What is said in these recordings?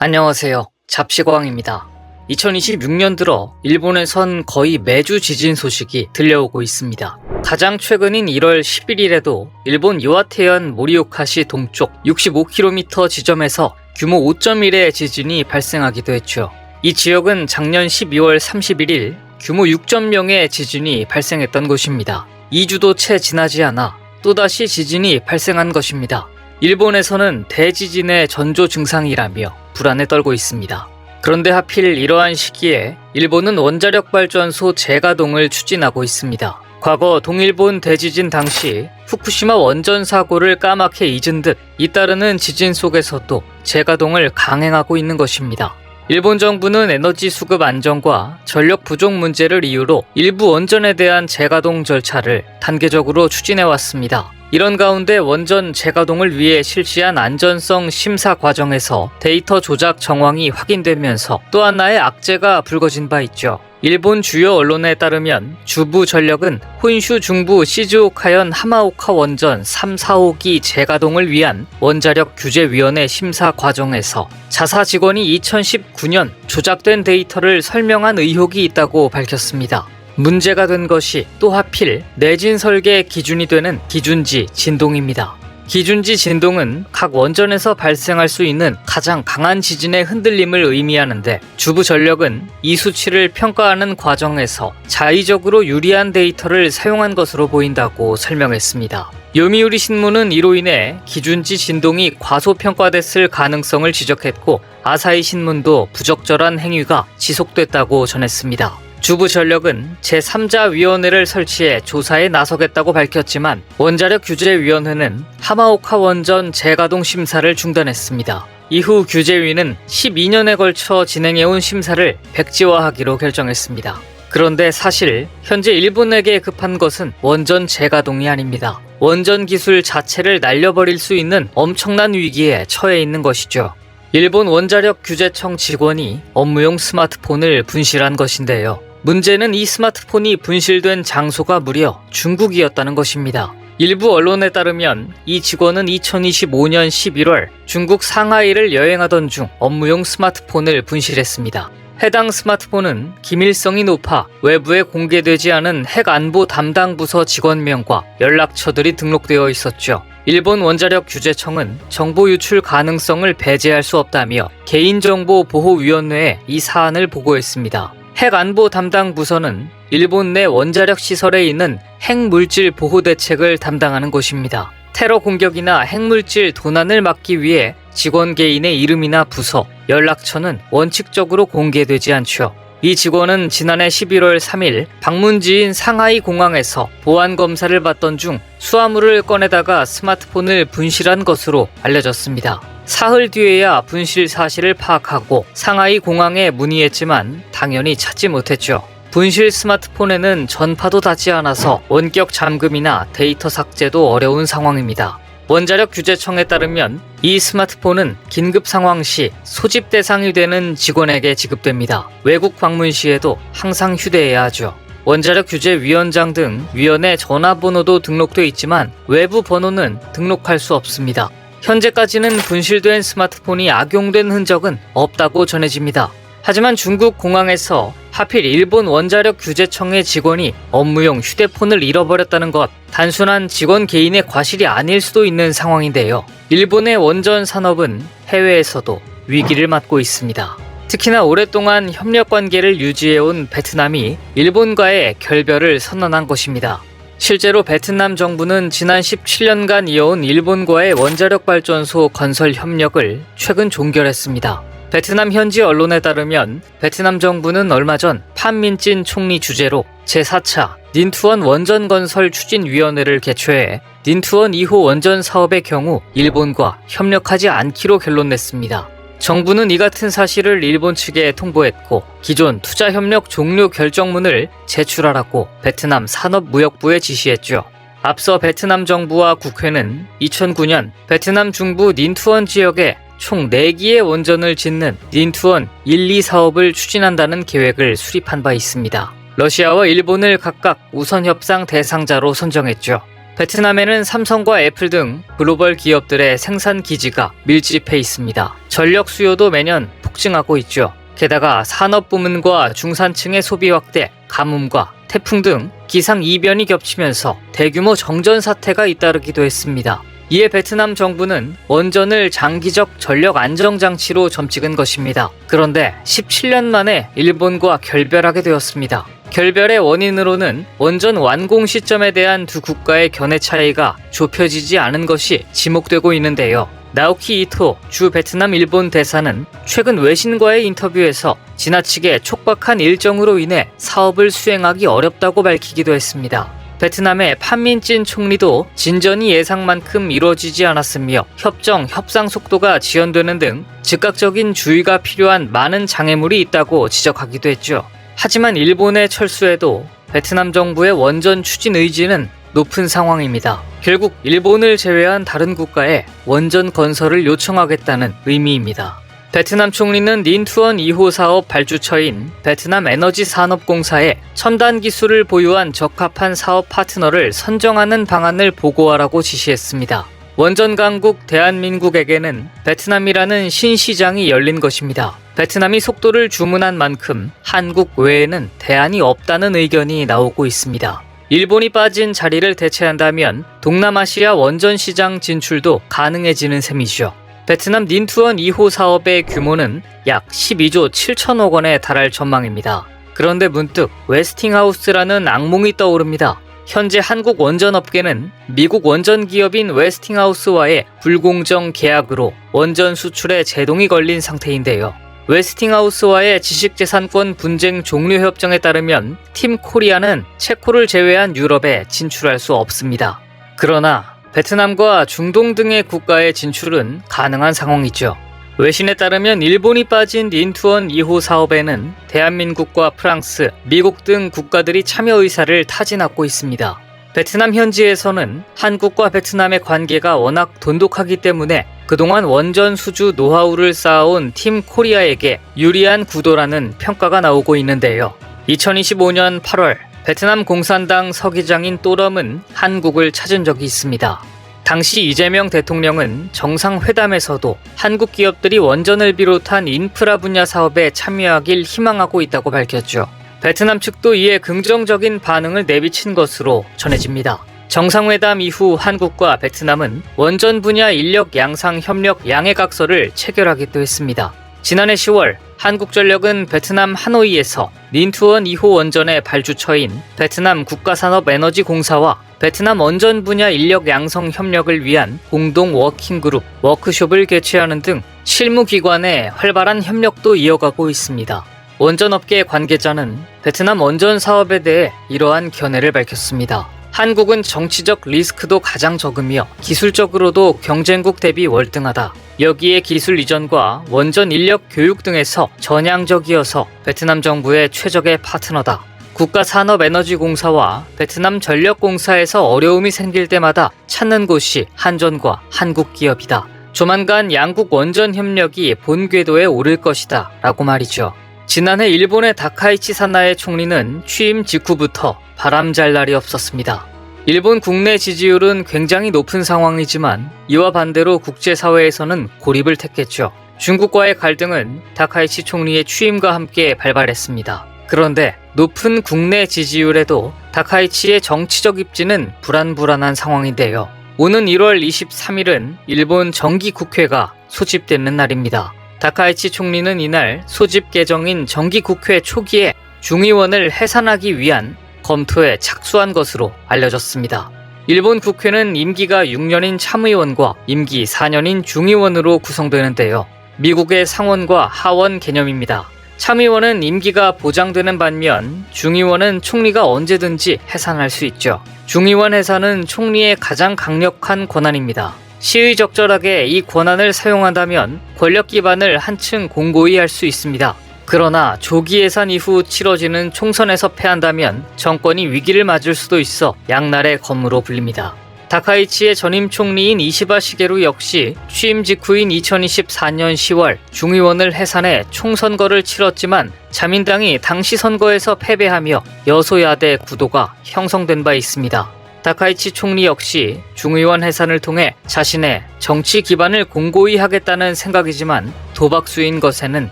안녕하세요. 잡시광입니다. 2026년 들어 일본에선 거의 매주 지진 소식이 들려오고 있습니다. 가장 최근인 1월 11일에도 일본 이와테현 모리오카시 동쪽 65km 지점에서 규모 5.1의 지진이 발생하기도 했죠. 이 지역은 작년 12월 31일 규모 6.0의 지진이 발생했던 곳입니다. 2주도 채 지나지 않아 또다시 지진이 발생한 것입니다. 일본에서는 대지진의 전조 증상이라며 불안에 떨고 있습니다. 그런데 하필 이러한 시기에 일본은 원자력 발전소 재가동을 추진하고 있습니다. 과거 동일본 대지진 당시 후쿠시마 원전 사고를 까맣게 잊은 듯 잇따르는 지진 속에서도 재가동을 강행하고 있는 것입니다. 일본 정부는 에너지 수급 안정과 전력 부족 문제를 이유로 일부 원전에 대한 재가동 절차를 단계적으로 추진해 왔습니다. 이런 가운데 원전 재가동을 위해 실시한 안전성 심사 과정에서 데이터 조작 정황이 확인되면서 또 하나의 악재가 불거진 바 있죠. 일본 주요 언론에 따르면 주부전력은 혼슈 중부 시즈오카현 하마오카 원전 3, 4호기 재가동을 위한 원자력 규제위원회 심사 과정에서 자사 직원이 2019년 조작된 데이터를 설명한 의혹이 있다고 밝혔습니다. 문제가 된 것이 또 하필 내진 설계 기준이 되는 기준지 진동입니다. 기준지 진동은 각 원전에서 발생할 수 있는 가장 강한 지진의 흔들림을 의미하는데 주부전력은 이 수치를 평가하는 과정에서 자의적으로 유리한 데이터를 사용한 것으로 보인다고 설명했습니다. 요미우리 신문은 이로 인해 기준지 진동이 과소평가됐을 가능성을 지적했고 아사히 신문도 부적절한 행위가 지속됐다고 전했습니다. 주부전력은 제3자위원회를 설치해 조사에 나서겠다고 밝혔지만 원자력 규제위원회는 하마오카 원전 재가동 심사를 중단했습니다. 이후 규제위는 12년에 걸쳐 진행해온 심사를 백지화하기로 결정했습니다. 그런데 사실 현재 일본에게 급한 것은 원전 재가동이 아닙니다. 원전 기술 자체를 날려버릴 수 있는 엄청난 위기에 처해 있는 것이죠. 일본 원자력 규제청 직원이 업무용 스마트폰을 분실한 것인데요. 문제는 이 스마트폰이 분실된 장소가 무려 중국이었다는 것입니다. 일부 언론에 따르면 이 직원은 2025년 11월 중국 상하이를 여행하던 중 업무용 스마트폰을 분실했습니다. 해당 스마트폰은 기밀성이 높아 외부에 공개되지 않은 핵 안보 담당 부서 직원명과 연락처들이 등록되어 있었죠. 일본 원자력 규제청은 정보 유출 가능성을 배제할 수 없다며 개인정보보호위원회에 이 사안을 보고했습니다. 핵 안보 담당 부서는 일본 내 원자력 시설에 있는 핵물질 보호 대책을 담당하는 곳입니다. 테러 공격이나 핵물질 도난을 막기 위해 직원 개인의 이름이나 부서, 연락처는 원칙적으로 공개되지 않죠. 이 직원은 지난해 11월 3일 방문지인 상하이 공항에서 보안 검사를 받던 중 수화물을 꺼내다가 스마트폰을 분실한 것으로 알려졌습니다. 사흘 뒤에야 분실 사실을 파악하고 상하이 공항에 문의했지만 당연히 찾지 못했죠. 분실 스마트폰에는 전파도 닿지 않아서 원격 잠금이나 데이터 삭제도 어려운 상황입니다. 원자력 규제청에 따르면 이 스마트폰은 긴급 상황 시 소집 대상이 되는 직원에게 지급됩니다. 외국 방문 시에도 항상 휴대해야 하죠. 원자력 규제위원장 등 위원회 전화번호도 등록돼 있지만 외부 번호는 등록할 수 없습니다. 현재까지는 분실된 스마트폰이 악용된 흔적은 없다고 전해집니다. 하지만 중국 공항에서 하필 일본 원자력 규제청의 직원이 업무용 휴대폰을 잃어버렸다는 것, 단순한 직원 개인의 과실이 아닐 수도 있는 상황인데요. 일본의 원전 산업은 해외에서도 위기를 맞고 있습니다. 특히나 오랫동안 협력 관계를 유지해온 베트남이 일본과의 결별을 선언한 것입니다. 실제로 베트남 정부는 지난 17년간 이어온 일본과의 원자력 발전소 건설 협력을 최근 종결했습니다. 베트남 현지 언론에 따르면 베트남 정부는 얼마 전 판민진 총리 주재로 제4차 닌투원 원전 건설 추진위원회를 개최해 닌투원 2호 원전 사업의 경우 일본과 협력하지 않기로 결론냈습니다. 정부는 이 같은 사실을 일본 측에 통보했고 기존 투자협력 종료 결정문을 제출하라고 베트남 산업무역부에 지시했죠. 앞서 베트남 정부와 국회는 2009년 베트남 중부 닌투원 지역에 총 4기의 원전을 짓는 닌투원 1, 2 사업을 추진한다는 계획을 수립한 바 있습니다. 러시아와 일본을 각각 우선 협상 대상자로 선정했죠. 베트남에는 삼성과 애플 등 글로벌 기업들의 생산 기지가 밀집해 있습니다. 전력 수요도 매년 폭증하고 있죠. 게다가 산업 부문과 중산층의 소비 확대, 가뭄과 태풍 등 기상 이변이 겹치면서 대규모 정전 사태가 잇따르기도 했습니다. 이에 베트남 정부는 원전을 장기적 전력 안정 장치로 점찍은 것입니다. 그런데 17년 만에 일본과 결별하게 되었습니다. 결별의 원인으로는 원전 완공 시점에 대한 두 국가의 견해 차이가 좁혀지지 않은 것이 지목되고 있는데요. 나오키 이토 주 베트남 일본 대사는 최근 외신과의 인터뷰에서 지나치게 촉박한 일정으로 인해 사업을 수행하기 어렵다고 밝히기도 했습니다. 베트남의 판민진 총리도 진전이 예상만큼 이루어지지 않았으며 협상 속도가 지연되는 등 즉각적인 주의가 필요한 많은 장애물이 있다고 지적하기도 했죠. 하지만 일본의 철수에도 베트남 정부의 원전 추진 의지는 높은 상황입니다. 결국 일본을 제외한 다른 국가에 원전 건설을 요청하겠다는 의미입니다. 베트남 총리는 닌투언 2호 사업 발주처인 베트남 에너지 산업공사에 첨단 기술을 보유한 적합한 사업 파트너를 선정하는 방안을 보고하라고 지시했습니다. 원전 강국 대한민국에게는 베트남이라는 신시장이 열린 것입니다. 베트남이 속도를 주문한 만큼 한국 외에는 대안이 없다는 의견이 나오고 있습니다. 일본이 빠진 자리를 대체한다면 동남아시아 원전 시장 진출도 가능해지는 셈이죠. 베트남 닌투언 2호 사업의 규모는 약 12조 7천억 원에 달할 전망입니다. 그런데 문득 웨스팅하우스라는 악몽이 떠오릅니다. 현재 한국 원전업계는 미국 원전 기업인 웨스팅하우스와의 불공정 계약으로 원전 수출에 제동이 걸린 상태인데요. 웨스팅하우스와의 지식재산권 분쟁 종료 협정에 따르면 팀 코리아는 체코를 제외한 유럽에 진출할 수 없습니다. 그러나 베트남과 중동 등의 국가의 진출은 가능한 상황이죠. 외신에 따르면 일본이 빠진 닌투언 2호 사업에는 대한민국과 프랑스, 미국 등 국가들이 참여 의사를 타진하고 있습니다. 베트남 현지에서는 한국과 베트남의 관계가 워낙 돈독하기 때문에 그동안 원전 수주 노하우를 쌓아온 팀 코리아에게 유리한 구도라는 평가가 나오고 있는데요. 2025년 8월 베트남 공산당 서기장인 또럼은 한국을 찾은 적이 있습니다. 당시 이재명 대통령은 정상회담에서도 한국 기업들이 원전을 비롯한 인프라 분야 사업에 참여하길 희망하고 있다고 밝혔죠. 베트남 측도 이에 긍정적인 반응을 내비친 것으로 전해집니다. 정상회담 이후 한국과 베트남은 원전 분야 인력 양상 협력 양해각서를 체결하기도 했습니다. 지난해 10월 한국전력은 베트남 하노이에서 닌투언 2호 원전의 발주처인 베트남 국가산업에너지공사와 베트남 원전 분야 인력 양성 협력을 위한 공동 워킹그룹 워크숍을 개최하는 등 실무기관의 활발한 협력도 이어가고 있습니다. 원전업계 관계자는 베트남 원전 사업에 대해 이러한 견해를 밝혔습니다. 한국은 정치적 리스크도 가장 적으며 기술적으로도 경쟁국 대비 월등하다. 여기에 기술 이전과 원전 인력 교육 등에서 전향적이어서 베트남 정부의 최적의 파트너다. 국가산업에너지공사와 베트남 전력공사에서 어려움이 생길 때마다 찾는 곳이 한전과 한국 기업이다. 조만간 양국 원전 협력이 본 궤도에 오를 것이다 라고 말이죠. 지난해 일본의 다카이치 사나에 총리는 취임 직후부터 바람잘 날이 없었습니다. 일본 국내 지지율은 굉장히 높은 상황이지만 이와 반대로 국제사회에서는 고립을 택했죠. 중국과의 갈등은 다카이치 총리의 취임과 함께 발발했습니다. 그런데 높은 국내 지지율에도 다카이치의 정치적 입지는 불안불안한 상황인데요. 오는 1월 23일은 일본 정기국회가 소집되는 날입니다. 다카이치 총리는 이날 소집 개정인 정기국회 초기에 중의원을 해산하기 위한 검토에 착수한 것으로 알려졌습니다. 일본 국회는 임기가 6년인 참의원과 임기 4년인 중의원으로 구성되는데요. 미국의 상원과 하원 개념입니다. 참의원은 임기가 보장되는 반면 중의원은 총리가 언제든지 해산할 수 있죠. 중의원 해산은 총리의 가장 강력한 권한입니다. 시의적절하게 이 권한을 사용한다면 권력 기반을 한층 공고히 할 수 있습니다. 그러나 조기 예산 이후 치러지는 총선에서 패한다면 정권이 위기를 맞을 수도 있어 양날의 검으로 불립니다. 다카이치의 전임 총리인 이시바 시게루 역시 취임 직후인 2024년 10월 중의원을 해산해 총선거를 치렀지만 자민당이 당시 선거에서 패배하며 여소야대 구도가 형성된 바 있습니다. 다카이치 총리 역시 중의원 해산을 통해 자신의 정치 기반을 공고히 하겠다는 생각이지만 도박수인 것에는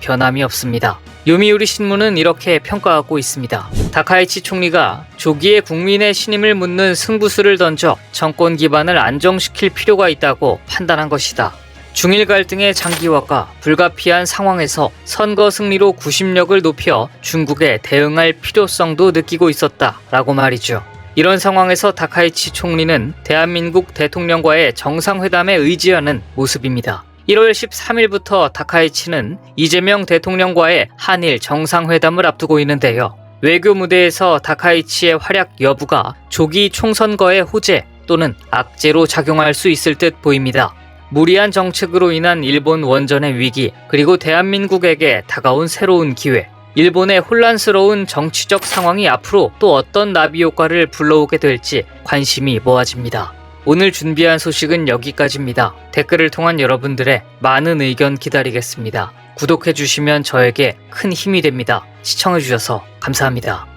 변함이 없습니다. 요미우리 신문은 이렇게 평가하고 있습니다. 다카이치 총리가 조기에 국민의 신임을 묻는 승부수를 던져 정권 기반을 안정시킬 필요가 있다고 판단한 것이다. 중일 갈등의 장기화가 불가피한 상황에서 선거 승리로 구심력을 높여 중국에 대응할 필요성도 느끼고 있었다라고 말이죠. 이런 상황에서 다카이치 총리는 대한민국 대통령과의 정상회담에 의지하는 모습입니다. 1월 13일부터 다카이치는 이재명 대통령과의 한일 정상회담을 앞두고 있는데요. 외교 무대에서 다카이치의 활약 여부가 조기 총선거의 호재 또는 악재로 작용할 수 있을 듯 보입니다. 무리한 정책으로 인한 일본 원전의 위기, 그리고 대한민국에게 다가온 새로운 기회, 일본의 혼란스러운 정치적 상황이 앞으로 또 어떤 나비 효과를 불러오게 될지 관심이 모아집니다. 오늘 준비한 소식은 여기까지입니다. 댓글을 통한 여러분들의 많은 의견 기다리겠습니다. 구독해주시면 저에게 큰 힘이 됩니다. 시청해주셔서 감사합니다.